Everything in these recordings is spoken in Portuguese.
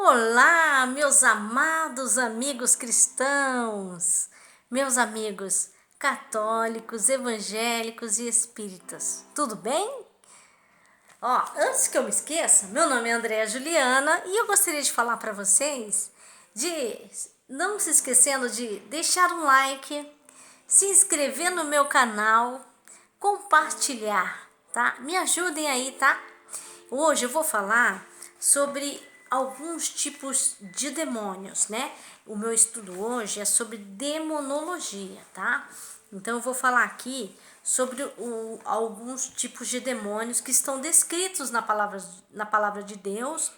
Olá, meus amados amigos cristãos, meus amigos católicos, evangélicos e espíritas, tudo bem? Antes que eu me esqueça, meu nome é Andréa Juliana e eu gostaria de falar para vocês de não se esquecendo de deixar um like, se inscrever no meu canal, compartilhar, tá? Me ajudem aí, tá? Hoje eu vou falar sobre alguns tipos de demônios, né? O meu estudo hoje é sobre demonologia, tá? Então eu vou falar aqui sobre alguns tipos de demônios que estão descritos na palavra de Deus,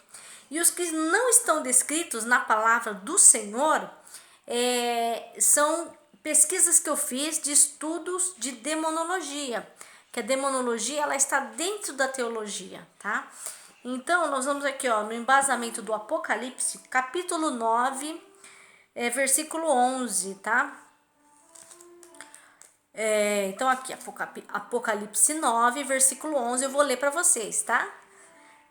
e os que não estão descritos na palavra do Senhor são pesquisas que eu fiz de estudos de demonologia, que a demonologia ela está dentro da teologia, tá? Então, nós vamos aqui no embasamento do Apocalipse, capítulo 9, versículo 11, tá? Então, aqui, Apocalipse 9, versículo 11, eu vou ler para vocês, tá?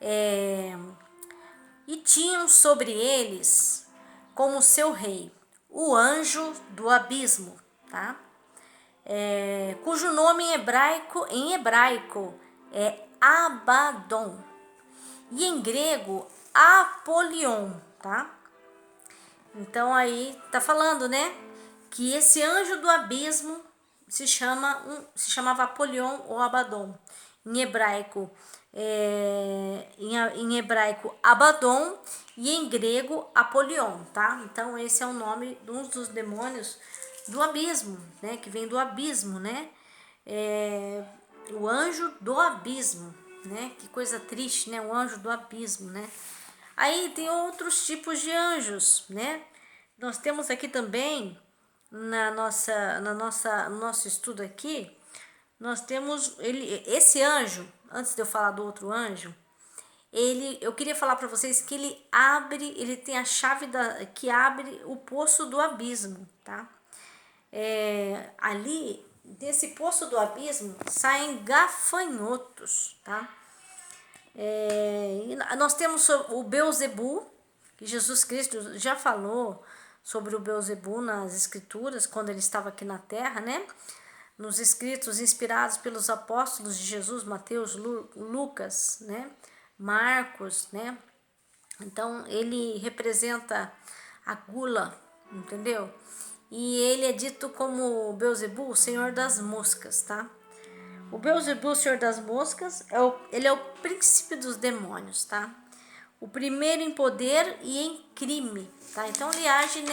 E tinham sobre eles, como seu rei, o anjo do abismo, tá? Cujo nome em hebraico é Abaddon, e em grego Apolion, tá? Então aí tá falando, né, que esse anjo do abismo se chamava Apolion ou Abaddon. Em hebraico, em hebraico Abaddon, e em grego Apolion, tá? Então esse é o nome de um dos demônios do abismo, né? Que vem do abismo, né? O anjo do abismo, né? Que coisa triste, né? O anjo do abismo, né? Aí tem outros tipos de anjos, né? Nós temos aqui também no nosso estudo aqui, nós temos esse anjo. Antes de eu falar do outro anjo, eu queria falar para vocês que ele tem a chave que abre o poço do abismo, tá? Ali, desse poço do abismo, saem gafanhotos, tá? E nós temos o Beelzebul, que Jesus Cristo já falou sobre o Beelzebul nas escrituras, quando ele estava aqui na terra, né? Nos escritos inspirados pelos apóstolos de Jesus, Mateus, Lucas, né? Marcos, né? Então ele representa a gula, entendeu? E ele é dito como Beelzebul, o senhor das moscas, tá? O Beelzebul, o senhor das moscas, ele é o príncipe dos demônios, tá? O primeiro em poder e em crime, tá? Então ele age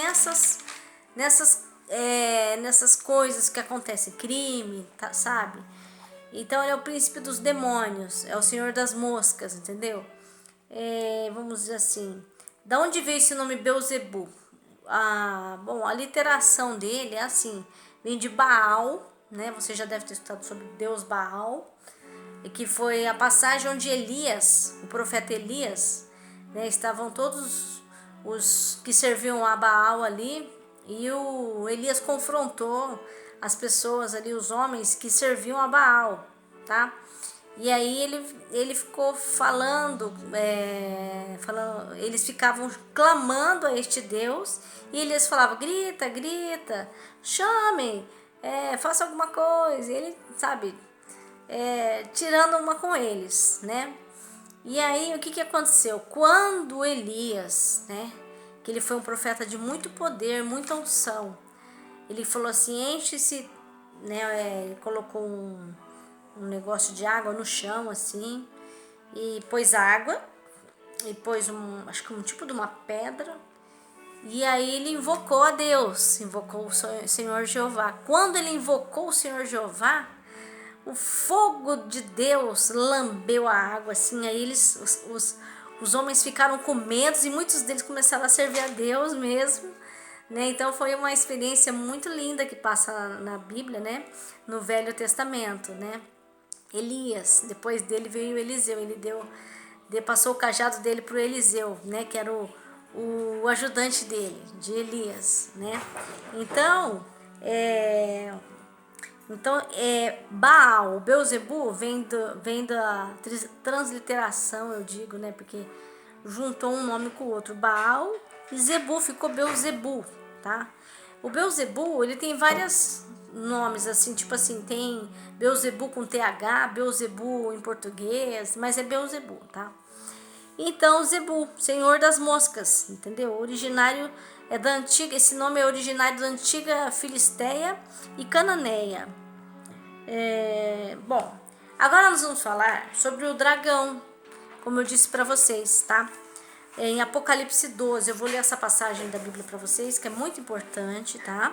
nessas coisas que acontecem, crime, tá, sabe? Então ele é o príncipe dos demônios, é o senhor das moscas, entendeu? Vamos dizer assim, da onde veio esse nome Beelzebul? Bom, a literação dele é assim, vem de Baal, né? Você já deve ter estudado sobre Deus Baal, que foi a passagem onde Elias, o profeta Elias, né, estavam todos os que serviam a Baal ali, e o Elias confrontou as pessoas ali, os homens que serviam a Baal, tá? E aí ele ficou falando, eles ficavam clamando a este Deus, e eles falavam, grita, grita, chamem, faça alguma coisa, e ele, sabe, tirando uma com eles, né? E aí o que aconteceu? Quando Elias, né, que ele foi um profeta de muito poder, muita unção, ele falou assim, enche-se, né, ele colocou um negócio de água no chão assim, e pôs água, e pôs acho que um tipo de uma pedra, e aí ele invocou a Deus, invocou o Senhor Jeová. Quando ele invocou o Senhor Jeová, o fogo de Deus lambeu a água, assim, aí os homens ficaram com medo e muitos deles começaram a servir a Deus mesmo, né? Então foi uma experiência muito linda que passa na Bíblia, né? No Velho Testamento, né? Elias, depois dele veio Eliseu, passou o cajado dele para o Eliseu, né? Que era o ajudante dele, de Elias, né? Então, Baal, o Beelzebul, vem da transliteração, eu digo, né? Porque juntou um nome com o outro, Baal e Zebu, ficou Beuzebu, tá? O Beuzebu, ele tem vários nomes, assim, tipo assim, tem Beuzebu com TH, Beuzebu em português, mas é Beuzebu, tá? Então, Zebu, senhor das moscas, entendeu? Originário é da antiga, esse nome é originário da antiga Filisteia e Cananeia. Bom, agora nós vamos falar sobre o dragão, como eu disse para vocês, tá? Em Apocalipse 12, eu vou ler essa passagem da Bíblia para vocês, que é muito importante, tá?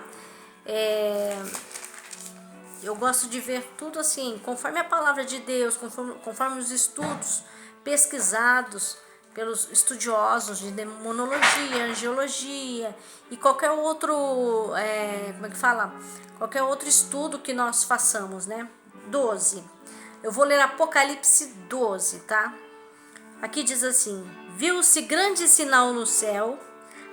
Eu gosto de ver tudo assim, conforme a palavra de Deus, conforme os estudos pesquisados pelos estudiosos de demonologia, angiologia e qualquer outro, como é que fala? Qualquer outro estudo que nós façamos, né? 12. Eu vou ler Apocalipse 12, tá? Aqui diz assim: viu-se grande sinal no céu,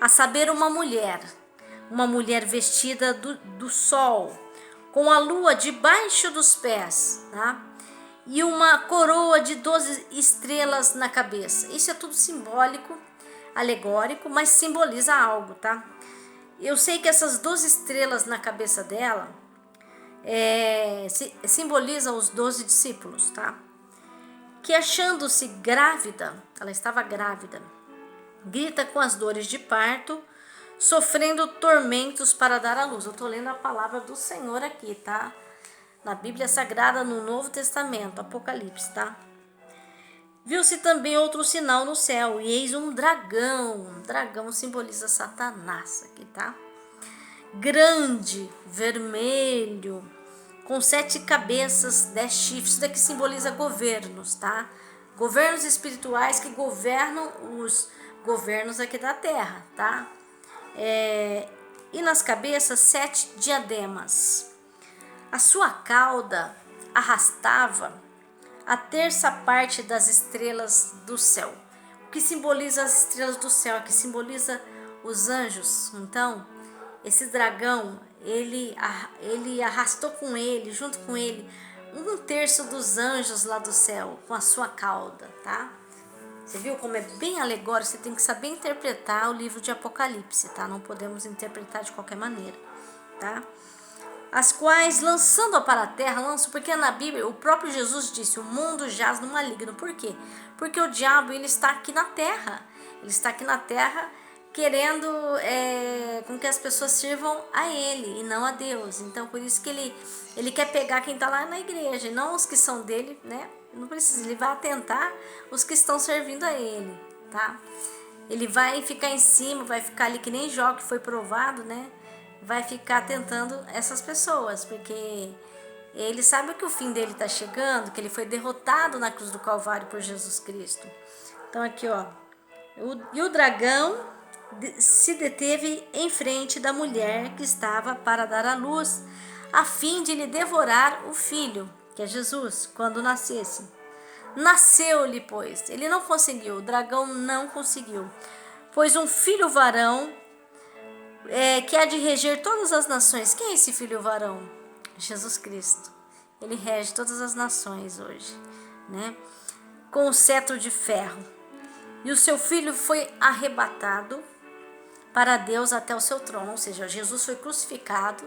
a saber uma mulher vestida do sol, com a lua debaixo dos pés, tá? E uma coroa de 12 estrelas na cabeça. Isso é tudo simbólico, alegórico, mas simboliza algo, tá? Eu sei que essas 12 estrelas na cabeça dela simbolizam os 12 discípulos, tá? Que achando-se grávida, ela estava grávida, grita com as dores de parto, sofrendo tormentos para dar à luz. Eu estou lendo a palavra do Senhor aqui, tá? Na Bíblia Sagrada, no Novo Testamento, Apocalipse, tá? Viu-se também outro sinal no céu, e eis um dragão. Dragão simboliza Satanás aqui, tá? Grande, vermelho, com 7 cabeças, 10 chifres. Isso daqui simboliza governos, tá? Governos espirituais que governam os governos aqui da terra, tá? E nas cabeças 7 diademas. A sua cauda arrastava a terça parte das estrelas do céu. O que simboliza as estrelas do céu? Que simboliza os anjos. Então, esse dragão, ele arrastou com ele, junto com ele, 1/3 dos anjos lá do céu, com a sua cauda, tá? Você viu como é bem alegórico? Você tem que saber interpretar o livro de Apocalipse, tá? Não podemos interpretar de qualquer maneira, tá? As quais, lançando-a para a terra, lançam, porque na Bíblia o próprio Jesus disse, o mundo jaz no maligno. Por quê? Porque o diabo, ele está aqui na terra. Ele está aqui na terra querendo com que as pessoas sirvam a ele e não a Deus. Então, por isso que ele quer pegar quem está lá na igreja, e não os que são dele, né? Não precisa, ele vai atentar os que estão servindo a ele, tá? Ele vai ficar em cima, vai ficar ali que nem Jó, que foi provado, né? Vai ficar tentando essas pessoas, porque ele sabe que o fim dele está chegando, que ele foi derrotado na cruz do Calvário por Jesus Cristo. Então aqui, ó, e o dragão se deteve em frente da mulher que estava para dar à luz, a fim de lhe devorar o filho, que é Jesus, quando nascesse. Nasceu-lhe, pois, ele não conseguiu, o dragão não conseguiu, pois um filho varão que há de reger todas as nações. Quem é esse filho varão? Jesus Cristo. Ele rege todas as nações hoje, né? Com o cetro de ferro. E o seu filho foi arrebatado para Deus até o seu trono. Ou seja, Jesus foi crucificado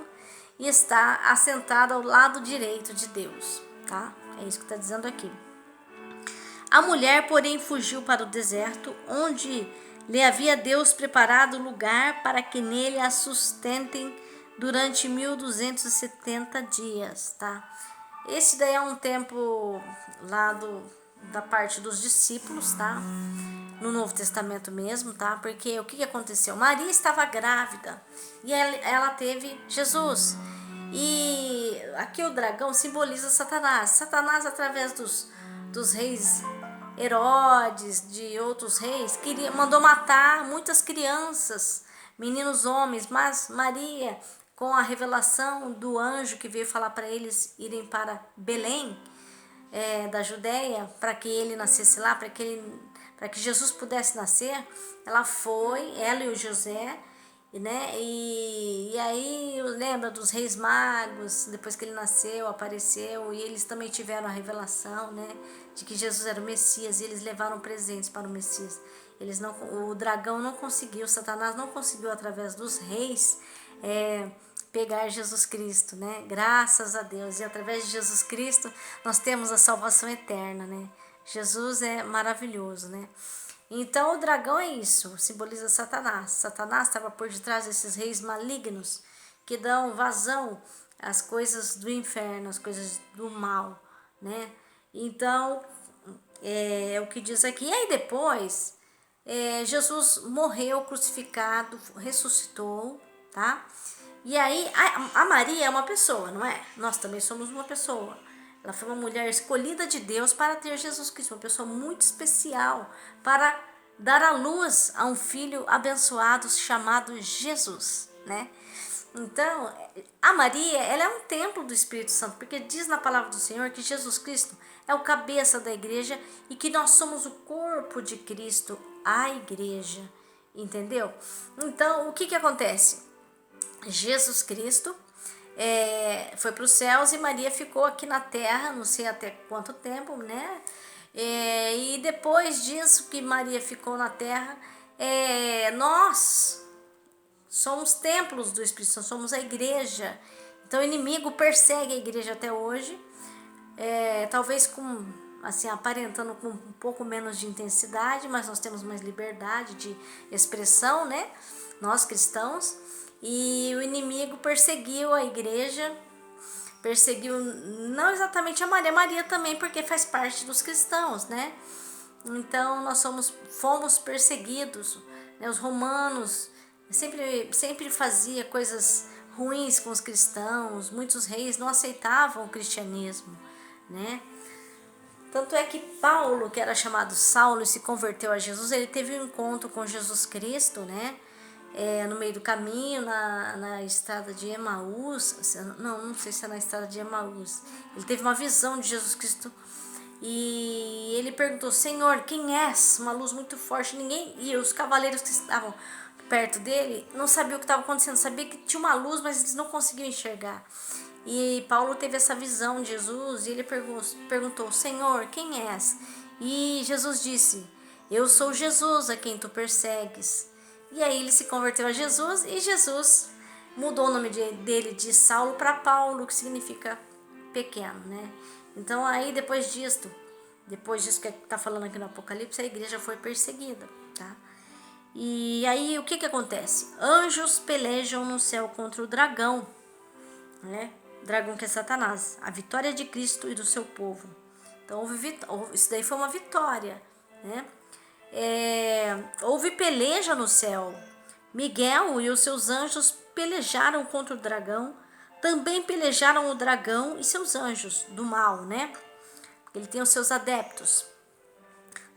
e está assentado ao lado direito de Deus, tá? É isso que está dizendo aqui. A mulher, porém, fugiu para o deserto, onde lhe havia Deus preparado lugar para que nele a sustentem durante 1270 dias, tá? Esse daí é um tempo lá da parte dos discípulos, tá? No Novo Testamento mesmo, tá? Porque o que aconteceu? Maria estava grávida e ela teve Jesus. E aqui o dragão simboliza Satanás. Satanás, através dos reis Herodes, de outros reis, mandou matar muitas crianças, meninos homens, mas Maria, com a revelação do anjo que veio falar para eles irem para Belém, da Judéia, para que ele nascesse lá, para que Jesus pudesse nascer, ela e o José, né? E aí lembra dos reis magos, depois que ele nasceu, apareceu, e eles também tiveram a revelação, né, de que Jesus era o Messias, e eles levaram presentes para o Messias. O dragão não conseguiu, Satanás não conseguiu através dos reis pegar Jesus Cristo, né? Graças a Deus. E através de Jesus Cristo nós temos a salvação eterna, né? Jesus é maravilhoso, né? Então o dragão é isso, simboliza Satanás. Satanás estava por detrás desses reis malignos que dão vazão às coisas do inferno, às coisas do mal, né? Então, é o que diz aqui. E aí depois, Jesus morreu crucificado, ressuscitou, tá? E aí, a Maria é uma pessoa, não é? Nós também somos uma pessoa. Ela foi uma mulher escolhida de Deus para ter Jesus Cristo, uma pessoa muito especial para dar à luz a um filho abençoado chamado Jesus, né? Então, a Maria, ela é um templo do Espírito Santo, porque diz na palavra do Senhor que Jesus Cristo é o cabeça da igreja e que nós somos o corpo de Cristo, a igreja, entendeu? Então, o que acontece? Jesus Cristo foi para os céus e Maria ficou aqui na terra, não sei até quanto tempo, né? E depois disso que Maria ficou na terra, nós somos templos do Espírito Santo, somos a igreja. Então o inimigo persegue a igreja até hoje, talvez com, assim, aparentando com um pouco menos de intensidade, mas nós temos mais liberdade de expressão, né? Nós cristãos. E o inimigo perseguiu a igreja, perseguiu não exatamente a Maria também, porque faz parte dos cristãos, né? Então nós fomos perseguidos, né? Os romanos sempre fazia coisas ruins com os cristãos, muitos reis não aceitavam o cristianismo, né? Tanto é que Paulo, que era chamado Saulo e se converteu a Jesus, ele teve um encontro com Jesus Cristo, né? No meio do caminho, na estrada de Emaús, não sei se é na estrada de Emaús, ele teve uma visão de Jesus Cristo e ele perguntou: Senhor, quem és? Uma luz muito forte, e os cavaleiros que estavam perto dele não sabiam o que estava acontecendo, sabia que tinha uma luz, mas eles não conseguiam enxergar. E Paulo teve essa visão de Jesus e ele perguntou: Senhor, quem és? E Jesus disse: eu sou Jesus a quem tu persegues. E aí ele se converteu a Jesus e Jesus mudou o nome dele de Saulo para Paulo, que significa pequeno, né? Então aí depois disso que está falando aqui no Apocalipse, a igreja foi perseguida, tá? E aí o que acontece? Anjos pelejam no céu contra o dragão, né? Dragão que é Satanás, a vitória de Cristo e do seu povo. Então isso daí foi uma vitória, né? Houve peleja no céu. Miguel e os seus anjos pelejaram contra o dragão. Também pelejaram o dragão e seus anjos do mal, né? Ele tem os seus adeptos.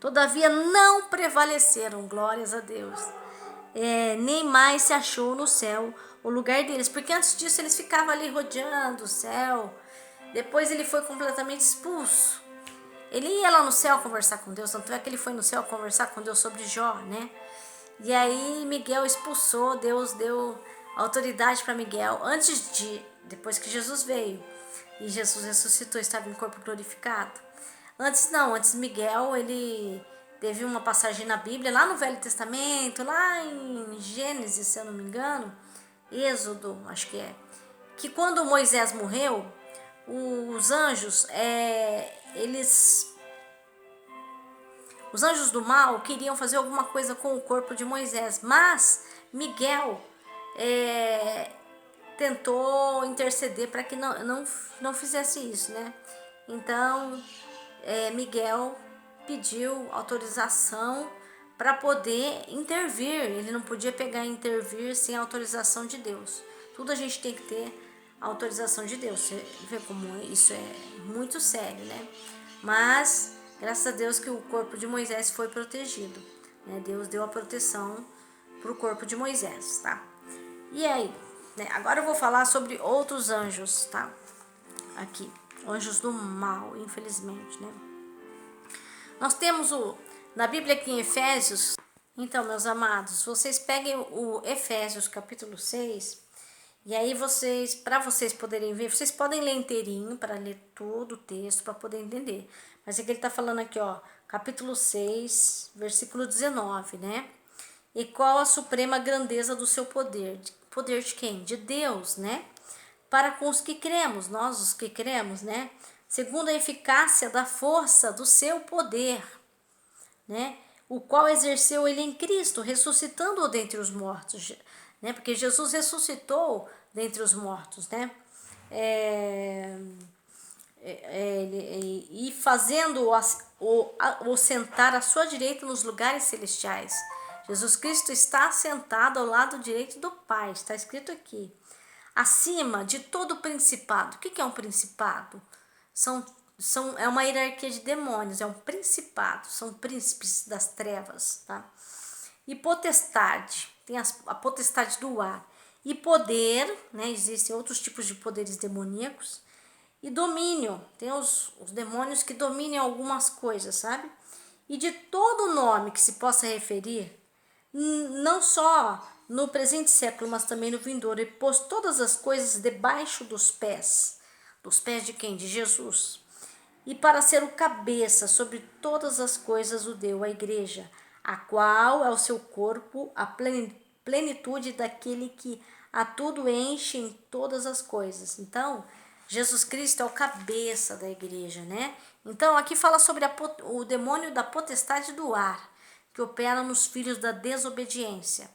Todavia não prevaleceram, glórias a Deus. Nem mais se achou no céu o lugar deles, porque antes disso eles ficavam ali rodeando o céu. Depois ele foi completamente expulso. Ele ia lá no céu conversar com Deus, tanto é que ele foi no céu conversar com Deus sobre Jó, né? E aí Miguel expulsou, Deus deu autoridade para Miguel, depois que Jesus veio. E Jesus ressuscitou, estava em corpo glorificado. Antes Miguel, ele teve uma passagem na Bíblia, lá no Velho Testamento, lá em Gênesis, se eu não me engano, Êxodo, acho que quando Moisés morreu, os anjos, os anjos do mal queriam fazer alguma coisa com o corpo de Moisés, mas Miguel tentou interceder para que não fizesse isso, né? Então, Miguel pediu autorização para poder intervir. Ele não podia pegar e intervir sem a autorização de Deus. Tudo a gente tem que ter a autorização de Deus. Você vê como isso é muito sério, né? Mas, graças a Deus que o corpo de Moisés foi protegido, né? Deus deu a proteção para o corpo de Moisés, tá? E aí, né? Agora eu vou falar sobre outros anjos, tá? Aqui, anjos do mal, infelizmente, né? Nós temos na Bíblia aqui em Efésios. Então, meus amados, vocês peguem o Efésios capítulo 6, e aí para vocês poderem ver, vocês podem ler inteirinho para ler todo o texto, para poder entender. Mas é que ele está falando aqui, ó, capítulo 6, versículo 19, né? E qual a suprema grandeza do seu poder? Poder de quem? De Deus, né? Para com os que cremos, nós os que cremos, né? Segundo a eficácia da força do seu poder, né? O qual exerceu ele em Cristo, ressuscitando-o dentre os mortos, né? Porque Jesus ressuscitou dentre os mortos, né? E fazendo-o sentar à sua direita nos lugares celestiais. Jesus Cristo está sentado ao lado direito do Pai, está escrito aqui. Acima de todo principado. O que é um principado? É uma hierarquia de demônios, é um principado, são príncipes das trevas, tá? E potestade, tem a potestade do ar. E poder, né? Existem outros tipos de poderes demoníacos. E domínio, tem os demônios que dominam algumas coisas, sabe? E de todo nome que se possa referir, não só no presente século, mas também no vindouro, e pôs todas as coisas debaixo dos pés. Dos pés de quem? De Jesus. E para ser o cabeça sobre todas as coisas o deu à igreja, a qual é o seu corpo, a plenitude daquele que a tudo enche em todas as coisas. Então, Jesus Cristo é o cabeça da igreja, né? Então, aqui fala sobre o demônio da potestade do ar, que opera nos filhos da desobediência,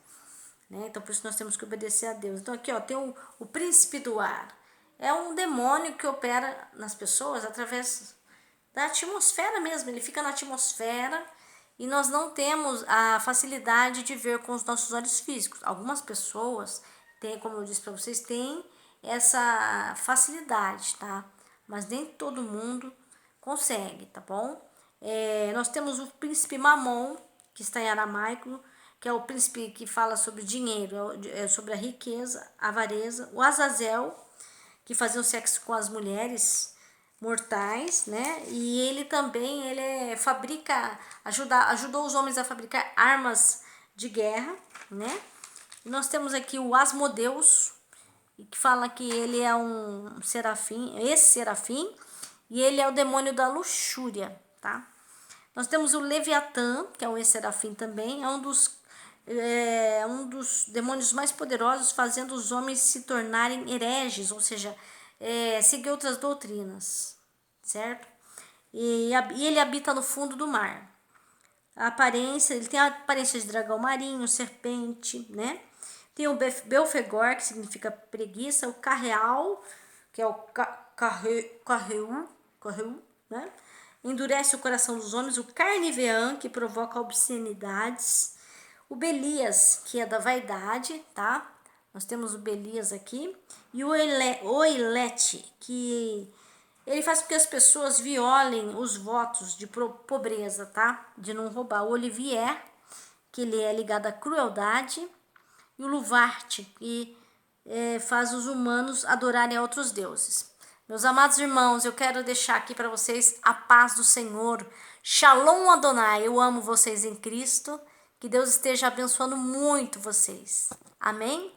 né? Então, por isso nós temos que obedecer a Deus. Então, aqui, ó, tem o príncipe do ar. É um demônio que opera nas pessoas através da atmosfera mesmo. Ele fica na atmosfera e nós não temos a facilidade de ver com os nossos olhos físicos. Algumas pessoas têm, como eu disse para vocês, têm essa facilidade, tá? Mas nem todo mundo consegue, tá bom? Nós temos o príncipe Mamon, que está em aramaico, que é o príncipe que fala sobre dinheiro, sobre a riqueza, a avareza. O Azazel, que fazia o sexo com as mulheres mortais, né? E ele também ajudou os homens a fabricar armas de guerra, né? E nós temos aqui o Asmodeus, que fala que ele é um serafim, esse serafim, e ele é o demônio da luxúria, tá? Nós temos o Leviatã, que é um serafim também, é um dos demônios mais poderosos, fazendo os homens se tornarem hereges, ou seja, seguir outras doutrinas, certo? E ele habita no fundo do mar. Ele tem a aparência de dragão marinho, serpente, né? Tem o Belfegor, que significa preguiça, o Carreal, que é o Carreu, né? Endurece o coração dos homens, o Carnivean, que provoca obscenidades, o Belias, que é da vaidade, tá? Nós temos o Belias aqui, e o Oilete, que ele faz com que as pessoas violem os votos de pobreza, tá? De não roubar. O Olivier, que ele é ligado à crueldade, e o Luvarte, que faz os humanos adorarem a outros deuses. Meus amados irmãos, eu quero deixar aqui para vocês a paz do Senhor. Shalom Adonai, eu amo vocês em Cristo. Que Deus esteja abençoando muito vocês. Amém?